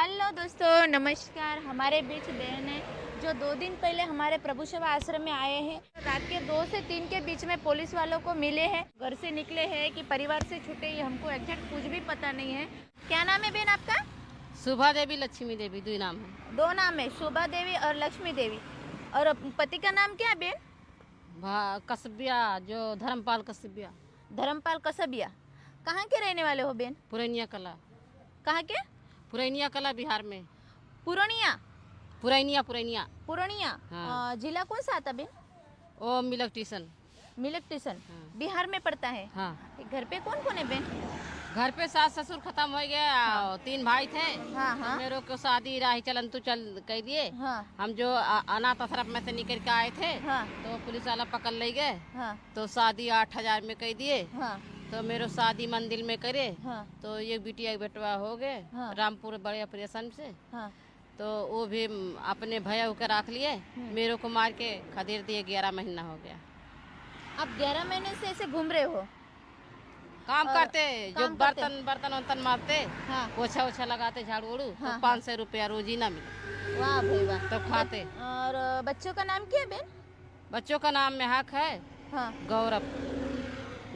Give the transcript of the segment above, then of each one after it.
Hello दोस्तों, नमस्कार। हमारे बीच बहन है जो 2 दिन पहले हमारे प्रभु सेवा आश्रम में आए हैं। रात के 2 से 3 के बीच में पुलिस वालों को मिले हैं। घर से निकले हैं कि परिवार से छूटे, ये हमको एग्जैक्ट कुछ भी पता नहीं है। क्या नाम है बहन आपका? सुभा देवी, लक्ष्मी देवी, दो नाम है। 2 नाम है, शोभा देवी और लक्ष्मी देवी। और पति का नाम क्या है बहन? कस्बिया, जो धर्मपाल कस्बिया। धर्मपाल कसबिया। कहाँ के रहने वाले हो बहन? पुरैनिया कला। कहाँ के? पुरैनिया कला, बिहार में। पूर्णिया। पुरैनिया पुरैनिया पूर्णिया। हाँ। जिला कौन सा आता बहन? ओ मिलक स्टेशन। मिलक स्टेशन। हाँ। बिहार में पड़ता है। हाँ। घर पे कौन कौन है बहन? घर पे सास ससुर खत्म हो गया। हाँ। 3 भाई थे। हाँ तो हाँ मेरे को शादी राही चलन तू चल कह दिए। हाँ हम जो अनाथ आश्रम में से निकल के आए थे, हाँ तो पुलिस वाला पकड़ ले गए। हाँ तो शादी 8,000 में कह दिए। हाँ तो मेरे शादी मंदिर में करे। हाँ तो ये बिटिया एक बेटवा हो गए। हाँ। रामपुर बड़े ऑपरेशन से। हाँ। तो वो भी अपने भैया होकर रख लिए। मेरे को मार के खदेड़ दिए। 11 महीना हो गया। आप 11 महीने से ऐसे घूम रहे हो? काम और करते, जो काम करते? बर्तन वर्तन मारते, हाँ। पोछा ओछा लगाते, झाड़ू उड़ू। हाँ, तो 500 रुपया रोज ही ना मिले। वाह भाई वाह। तो खाते। और बच्चों का नाम क्या है बहन? बच्चों का नाम महक है। हाँ। गौरव।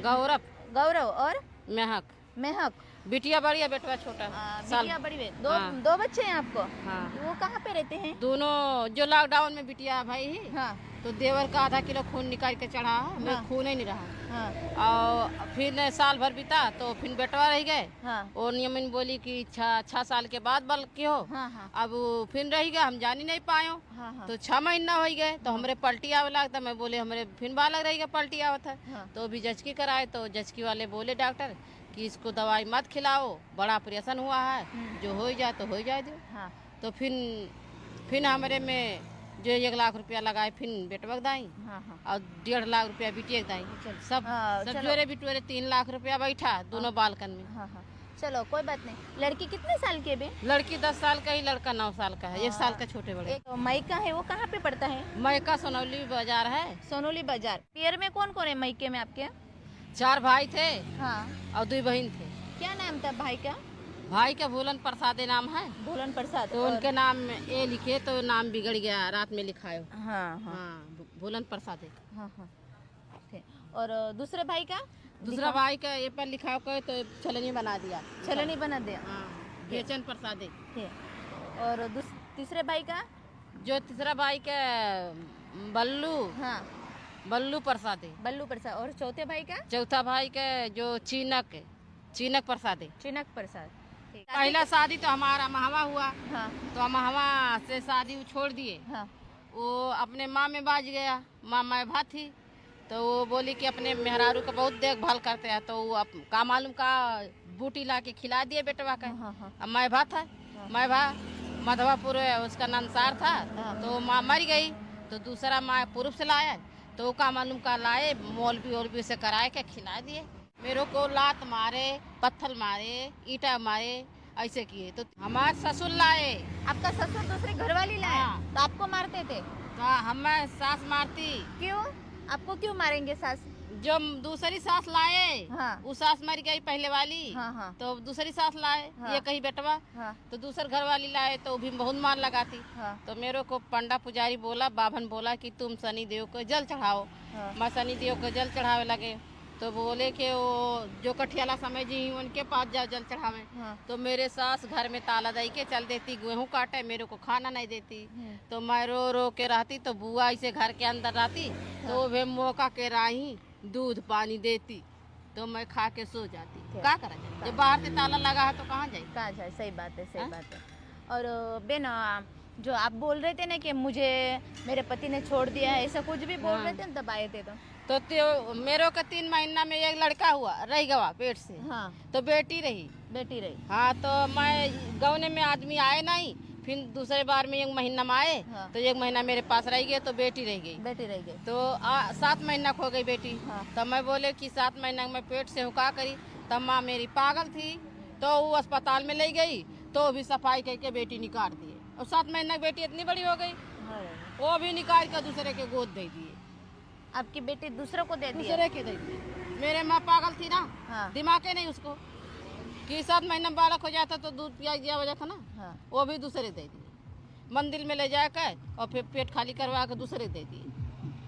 गौरव। गौरव और महक। महक। बिटिया बड़ी है, बेटवा छोटा। बिटिया बड़ी है। दो हाँ। 2 बच्चे हैं आपको? हाँ। वो कहाँ पे रहते हैं? दोनों जो लॉकडाउन में बिटिया भाई ही। हाँ तो देवर का आधा किलो खून निकाल के चढ़ा। मेरे हाँ। खून ही नहीं रहा। हाँ और फिर साल भर बीता तो फिर बेटवा रह गए। हाँ और नियमिन बोली कि 6 साल के बाद बल की हो। हाँ हाँ अब फिर रह गया, हम जान ही नहीं पाए। हाँ हाँ तो 6 महीना हो गए। तो हमारे पलटी आवे लगता। मैं बोले हमारे फिर बालक रहेगा, पलटी आवत है। हाँ। तो अभी जचकी कराए। तो जचकी वाले बोले डॉक्टर कि इसको दवाई मत खिलाओ, बड़ा ऑपरेशन हुआ है, जो हो जाए तो हो जाए दो। हाँ तो फिर हमारे में जो 1 लाख रुपया लगाए, फिर बेटवा दाई। हाँ हाँ। और 1.5 लाख रुपया बिटिया दाई। चल। सब चलो। जोरे बिटोरे 3 लाख रुपया बैठा दोनों बालकन में। हाँ हाँ। चलो कोई बात नहीं। लड़की कितने साल की है बे? लड़की 10 साल का ही, लड़का 9 साल का है। 1 साल का छोटे बड़े। एक मायका है, वो कहाँ पे पड़ता है? मैका सोनौली बाजार है। सोनोली बाजार। पियर में कौन कौन है मायके में आपके? 4 भाई थे हाँ। और 2 बहन थे। क्या नाम था भाई का? भाई का भोलन प्रसाद नाम है। भोलन प्रसाद। तो उनके नाम में ए लिखे तो नाम बिगड़ गया, रात में लिखायो। हाँ हाँ हाँ, भोलन प्रसाद। हाँ हाँ थे। और दूसरे भाई का? दूसरा भाई का ए पर लिखा कर तो छलनी बना दिया। छलनी बना दिया। हाँ, बेचन प्रसाद थे। और तीसरे भाई का? जो तीसरा भाई का बल्लू। हाँ, बल्लू प्रसाद। बल्लू प्रसाद। और चौथे भाई का? चौथा भाई का जो चीनक प्रसाद। चिनक प्रसाद। ठीक। पहला शादी तो हमारा महवा हुआ। हाँ तो महवा से शादी छोड़ दिए। हाँ वो अपने माँ में बाज गया। माँ मैं थी। तो वो बोली कि अपने मेहरारू का बहुत देखभाल करते हैं। तो वो का मालूम का बूटी ला के खिला दिए बेटवा का। हाँ हाँ अब मैं भात है। मैं भा मधवापुर उसका नंसार था। हाँ। तो माँ मर गई। तो दूसरा माँ पूर्व से लाया। तो का मालूम का लाए, मौलवी से कराए के खिला दिए। मेरे को लात मारे, पत्थर मारे, ईटा मारे, ऐसे किए। तो हमारे ससुर लाए। आपका ससुर दूसरे घर वाली लाए? हाँ। तो आपको मारते थे? तो हमें सास मारती। क्यों? आपको क्यों मारेंगे सास? जो दूसरी सास लाए। हाँ। वो सास मर गई पहले वाली। हाँ हाँ तो दूसरी सास लाए। हाँ। ये कहीं बेटवा। हाँ तो दूसर घर वाली लाए तो भी बहुत मार लगाती। हाँ तो मेरे को पंडा पुजारी बोला, बाभन बोला कि तुम शनि देव को जल चढ़ाओ। हाँ। मैं शनि देव को जल चढ़ावे लगे। तो बोले कि वो जो कठियाला समय जी उनके पास जाओ जल चढ़ावे। हाँ। तो मेरे सास घर में ताला दई के चल देती, गेहूँ काटे, मेरे को खाना नहीं देती। तो मैं रो रो के रहती। तो बुआ ऐसे घर के अंदर रहती। तो वे मौका के राही दूध पानी देती। तो मैं खा के सो जाती। क्या करा जाए, जब बाहर से ताला लगा है तो कहाँ जाए? कहाँ जाए? सही बात है, सही हाँ? बात है। और बेन, जो आप बोल रहे थे ना कि मुझे मेरे पति ने छोड़ दिया है, ऐसा कुछ भी बोल हाँ। रहे थे ना तब आए थे तो मेरे को 3 महीना में एक लड़का हुआ, रह गया पेट से। हाँ। तो बेटी रही। बेटी रही। हाँ, तो मैं गौने में आदमी आए नहीं। फिर दूसरे बार में 1 महीना में आए। हाँ। तो 1 महीना मेरे पास रह गए। तो बेटी रह गई। बेटी रह गई। तो 7 महीना खो गई बेटी। हाँ। तब मैं बोले कि 7 महीना में पेट से हुका करी। तब माँ मेरी पागल थी। तो वो अस्पताल में ले गई। तो भी सफाई करके बेटी निकाल दिए। और 7 महीना की बेटी इतनी बड़ी हो गई, वो भी निकाल कर दूसरे के गोद दे दिए। आपकी बेटी दूसरों को दे दी? दूसरे के दे दिए। मेरे माँ पागल थी ना। हाँ। दिमाग है नहीं उसको। कि 7 महीना में बालक हो जाता तो दूध पिया दिया वजह था ना। हाँ। वो भी दूसरे दे दिए, मंदिर में ले जाकर और फिर पेट खाली करवा कर दूसरे दे दिए।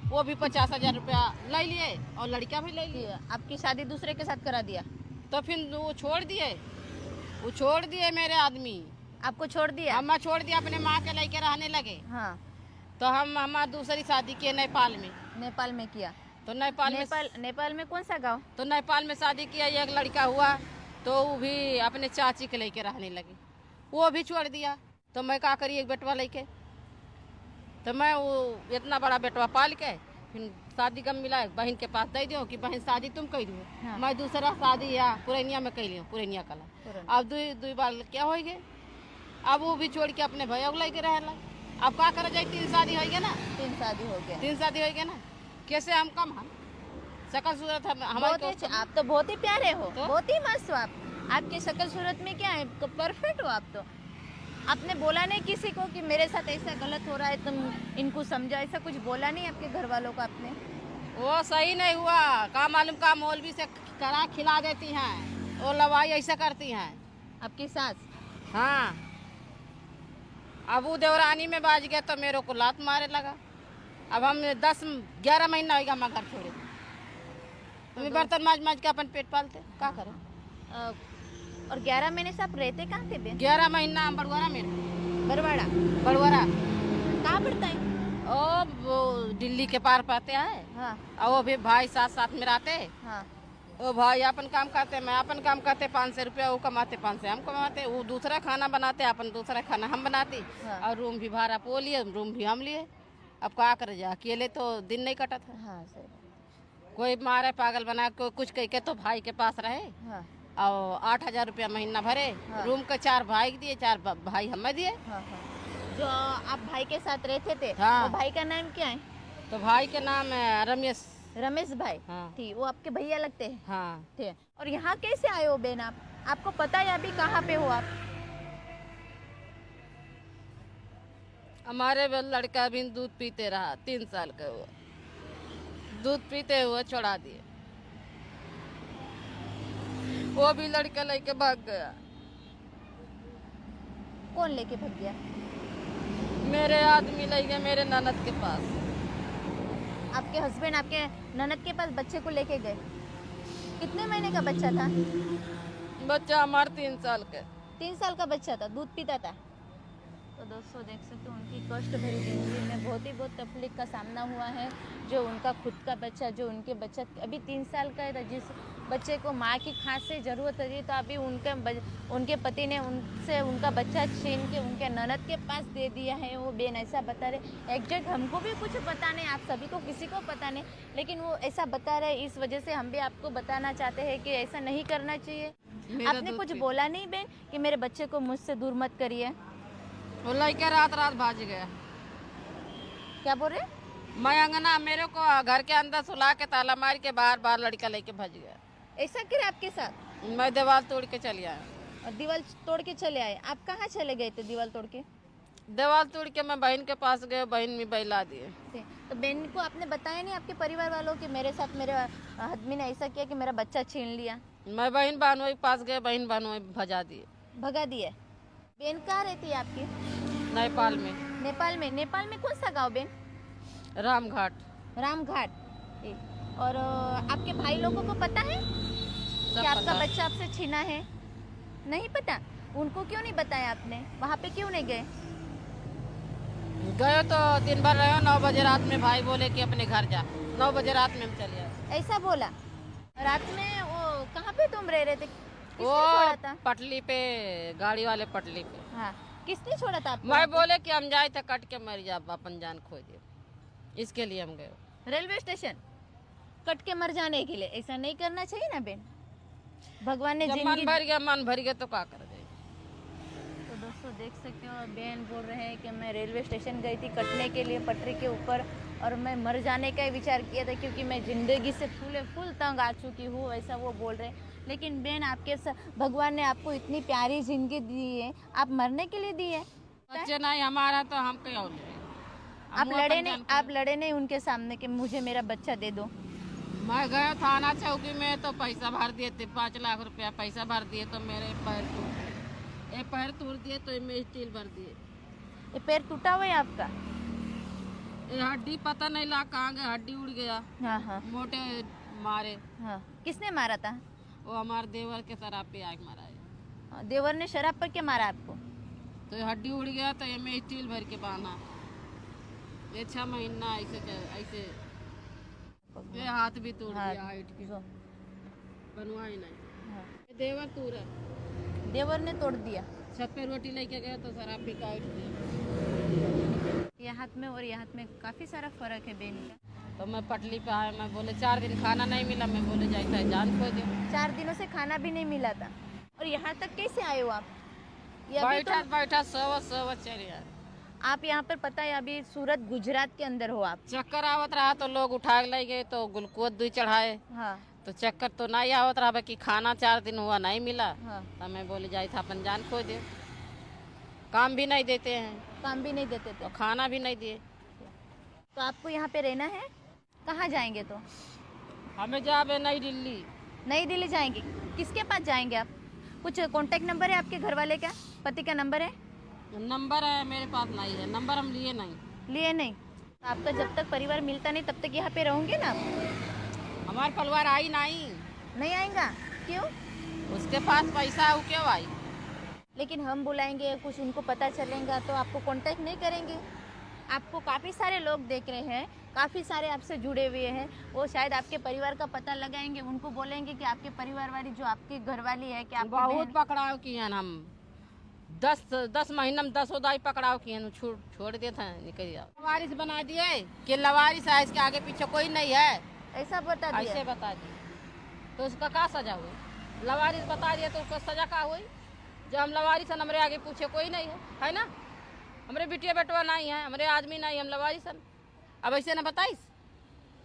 वो भी 50,000 रुपया ले लिए और लड़का भी ले लिए। आपकी शादी दूसरे के साथ करा दिया? तो फिर वो छोड़ दिए मेरे आदमी। आपको छोड़ दिया? हम छोड़ दिया, अपने माँ के लेके रहने लगे। हाँ। तो हम हमारी दूसरी शादी किए नेपाल में। नेपाल में किया? तो नेपाल में कौन सा गांव? तो नेपाल में शादी किया, एक लड़का हुआ तो वो भी अपने चाची के लेके रहने लगे, वो भी छोड़ दिया। तो मैं क्या करी, एक बेटवा लेके, तो मैं वो इतना बड़ा बेटवा पाल के फिर शादी कम मिला, बहन के पास दे दियो कि बहन शादी तुम कर दियो। हाँ। मैं दूसरा शादी या पुरैनिया में कर लियो, पुरैनिया कला। अब दो बार क्या हो गए, अब वो भी छोड़ के अपने भैया को लेके रहला। अब क्या कर जाए, 3 शादी हो गया ना। 3 शादी हो गया। 3 शादी हो गया ना, कैसे हम कम हम शकल सूरत हमारे आप तो बहुत ही प्यारे हो, तो? बहुत ही मस्त हो आप। आपकी शक्ल सूरत में क्या है, परफेक्ट हो आप तो। आपने बोला नहीं किसी को कि मेरे साथ ऐसा गलत हो रहा है, तुम इनको समझो, ऐसा कुछ बोला नहीं आपके घर वालों को आपने? वो सही नहीं हुआ, का मालूम का मौलवी से करा खिला देती हैं, वो लवाई ऐसा करती हैं। आपकी सास? हाँ। अब वो देवरानी में बाज गया तो मेरे को लात मारे लगा। अब हम 10-11 महीना हो गया हम घर छोड़े। तुम्हें बर्तन माज के अपन पेट पालते, क्या करें। और 11 महीने से आप रहते कहाँ थे बेन? 11 महीना हम बड़वारा में। बरवाड़ा? बड़वारा कहाँ पड़ता है? वो दिल्ली के पार पाते हैं। हाँ। और वो भी भाई साथ में रहते। हाँ। वो भाई अपन काम करते, मैं अपन काम करते, 500 रुपया वो कमाते, 500 हम कमाते। वो दूसरा खाना बनाते, अपन दूसरा खाना हम बनाते। हाँ। और रूम भी भाड़ा वो लिए, रूम भी हम लिए। अब क्या करे, जा अकेले तो दिन नहीं कटा था। हाँ सही। कोई मारे पागल बना, कोई कुछ कह के तो भाई के पास रहे। हाँ। और 8,000 रुपया महीना भरे। हाँ। रूम के 4 भाई दिए, 4 भाई हमें दिए। हाँ। हाँ। जो आप भाई के साथ रहते थे, हाँ। वो भाई का नाम क्या है? तो भाई के नाम है रमेश। रमेश भाई? हाँ। ठीक, वो आपके भैया लगते हैं? हाँ। ठीक। और यहाँ कैसे आए हो बेन आप? आपको पता है अभी कहाँ पे हो आप? हमारे लड़का भी दूध पीते रहा, 3 साल का हुआ, दूध पीते हुए छोड़ा दिए। वो भी लड़का लेके भाग गया। कौन लेके भाग गया? मेरे आदमी ले गए मेरे ननद के पास। आपके हस्बैंड आपके ननद के पास बच्चे को लेके गए? कितने महीने का बच्चा था? बच्चा हमारा 3 साल का। 3 साल का बच्चा था, दूध पीता था। तो दोस्तों देख सकते हो उनकी कष्ट भरी जिंदगी में बहुत तकलीफ का सामना हुआ है। जो उनका खुद का बच्चा, जो उनके बच्चा अभी 3 साल का है, जिस बच्चे को माँ की खास से ज़रूरत है, तो अभी उनके पति ने उनसे उनका बच्चा छीन के उनके ननद के पास दे दिया है। वो बेन ऐसा बता रहे, एग्जैक्ट हमको भी कुछ पता नहीं, आप सभी को किसी को पता नहीं, लेकिन वो ऐसा बता रहे। इस वजह से हम भी आपको बताना चाहते हैं कि ऐसा नहीं करना चाहिए। आपने कुछ बोला नहीं बेन कि मेरे बच्चे को मुझसे दूर मत करिए? वो लड़का रात भाग गया। क्या बोल रहे? मैं अंगना, मेरे को घर के अंदर सुला के ताला मार के बाहर लड़का लेके भाग गया। ऐसा क्या आपके साथ? मैं दीवार तोड़ के चली आया। और दीवार तोड़ के चले आए? आप कहाँ चले गए थे दीवार तोड़ के? दीवार तोड़ के मैं बहन के पास गए, बहन में बैला दिए। तो बहन को आपने बताया नहीं आपके परिवार वालों कि मेरे साथ मेरे आदमी ने ऐसा किया कि मेरा बच्चा छीन लिया? मैं बहन भानुई के पास गए, बहन भानुई भजा दिए, भगा दिए। बहन कहाँ रहती है आपकी? नेपाल में। नेपाल में कौन सा गांव बेन? रामघाट। और आपके भाई लोगों को पता है कि आपका बच्चा आपसे छीना है? नहीं पता? उनको क्यों नहीं बताया आपने? वहाँ पे क्यों नहीं गए? गए तो दिन भर रहे, 9 बजे रात में भाई बोले कि अपने घर जा। 9 बजे रात में हम चले आए। ऐसा बोला? रात में वो कहाँ पे तुम रह रहे थे? वो पटली पे, गाड़ी वाले पटली पे। हाँ। किसने छोड़ा था आपको? मैं बोले कि हम जाए तो कट के मर जा, अपन जान खो दे, इसके लिए हम गए। रेलवे स्टेशन कट के मर जाने के लिए? ऐसा नहीं करना चाहिए ना बेन। भगवान ने जिंदगी मन भर गया तो क्या कर दे। तो दोस्तों देख सकते हो बहन बोल रहे हैं कि मैं रेलवे स्टेशन गई थी कटने के लिए पटरी के ऊपर, और मैं मर जाने का विचार किया था क्योंकि मैं ज़िंदगी से फुल तंग आ चुकी हूँ, ऐसा वो बोल रहे हैं। लेकिन बहन आपके भगवान ने आपको इतनी प्यारी जिंदगी दी है, आप मरने के लिए दी है? बच्चे नहीं हमारा तो हम क्यों? आप लड़े नहीं उनके सामने कि मुझे मेरा बच्चा दे दो? मैं गया थाना चौकी में तो पैसा भर दिए थे, 5 लाख रुपया पैसा भर दिए तो मेरे पैर तोड़ दिए तो इनमें स्टील भर दिए। ये पैर टूटा हुआ है आपका? ये हड्डी पता नहीं ला कहाँ गया, हड्डी उड़ गया। हाँ हाँ मोटे मारे। हाँ। किसने मारा था? वो हमारे देवर के शराब पे आग मारा है। हाँ, देवर ने शराब पर क्या मारा आपको? तो ये हड्डी उड़ गया तो ये में स्टील भर के बांधा। ये 6 महीना ऐसे ये हाथ भी तोड़ दिया, हाइट के बनवा ही नहीं। हाँ। ये देवर तूर है, देवर ने तोड़ दिया। छत पे रोटी लेके गया तो शराब पी का ये हाथ में और ये हाथ में काफी सारा फर्क है बेन का। तो मैं पटली पे आया, मैं बोले 4 दिन खाना नहीं मिला, मैं बोले जाता है जान खो दे। 4 दिनों से खाना भी नहीं मिला था। और यहाँ तक कैसे आए हो आप? ये अभी बैठा बैठा सवा चले आए। आप यहाँ पर पता है अभी सूरत गुजरात के अंदर हो आप। चक्कर आवत रहा तो लोग उठा ले गए तो ग्लूकोज 2 चढ़ाए। हाँ तो चक्कर तो नहीं आवत रहा कि खाना 4 दिन हुआ नहीं मिला। हाँ। तो मैं बोले जाए था अपन जान खो दे। काम भी नहीं देते हैं, काम भी नहीं देते थे और खाना भी नहीं दिए। तो आपको यहाँ पे रहना है? कहाँ जाएंगे तो? हमें जावे नई दिल्ली। नई दिल्ली जाएंगे? किसके पास जाएंगे आप? कुछ कांटेक्ट नंबर है आपके घर वाले का? पति का नंबर है? नंबर है मेरे पास नहीं है, नंबर हम लिए नहीं। लिए नहीं? तो आपका जब तक परिवार मिलता नहीं तब तक यहाँ पे रहोगे ना आप? हमारा परिवार आई नहीं। नहीं आएगा? क्यों? उसके पास पैसा है, वो क्यों आई? लेकिन हम बुलाएंगे, कुछ उनको पता चलेगा तो आपको कांटेक्ट नहीं करेंगे। आपको काफ़ी सारे लोग देख रहे हैं, काफ़ी सारे आपसे जुड़े हुए हैं, वो शायद आपके परिवार का पता लगाएंगे, उनको बोलेंगे कि आपके परिवार वाली जो आपकी घरवाली है कि आपकी बहुत पकड़ाव किए हैं हम। 10 महीना में 10 दाई पकड़ाव किए हैं, छोड़ देते हैं निकल जाओ। लवारिस बना दिए कि लवारिस है, इसके आगे पीछे कोई नहीं है, ऐसा बता दिया। ऐसे बता दिए तो उसका क्या सजा हुई? लवारिस बता दिया तो उसका सजा क्या हुई? जब हम लवारिस हैं, हमारे आगे पूछे कोई नहीं है ना? हमारे बिटिया बेटवा नहीं है, हमारे आदमी नहीं, हम लवारिस हैं। अब ऐसे ना बताइस,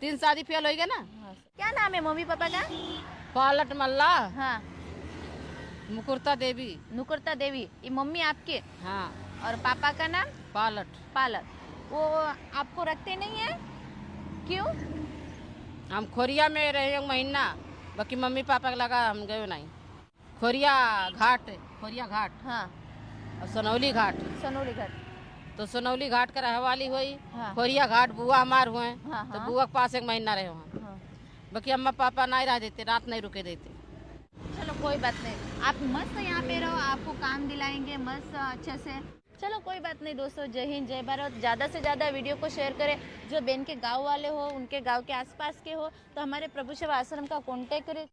3 शादी फेल हो गए ना। हाँ। क्या नाम है मम्मी पापा का? पालट मल्ला, हाँ मुकुरता देवी। नुकुरता देवी, ये मम्मी आपके? हाँ। और पापा का नाम? पालट। पालक। वो आपको रखते नहीं है? क्यों? हम खोरिया में रहे 1 महीना, बाकी मम्मी पापा का लगा हम गए नहीं। खोरिया घाट हाँ और सोनौली घाट। सनोली घर। तो सोनौली घाट का रहवाली हुई। हाँ। खोरिया घाट बुआ हमार हुए। हाँ, तो हाँ। बुआ के पास 1 महीना रहे वहाँ। हाँ। बाकी अम्मा पापा नहीं रह देते, रात नहीं रुके देते। चलो कोई बात नहीं, आप मस्त यहाँ पे रहो, आपको काम दिलाएंगे मस्त अच्छे से। चलो कोई बात नहीं दोस्तों, जय हिंद जय भारत। ज़्यादा से ज़्यादा वीडियो को शेयर करें। जो बहन के गांव वाले हो, उनके गांव के आसपास के हो, तो हमारे प्रभु सेवा आश्रम का कांटेक्ट करें।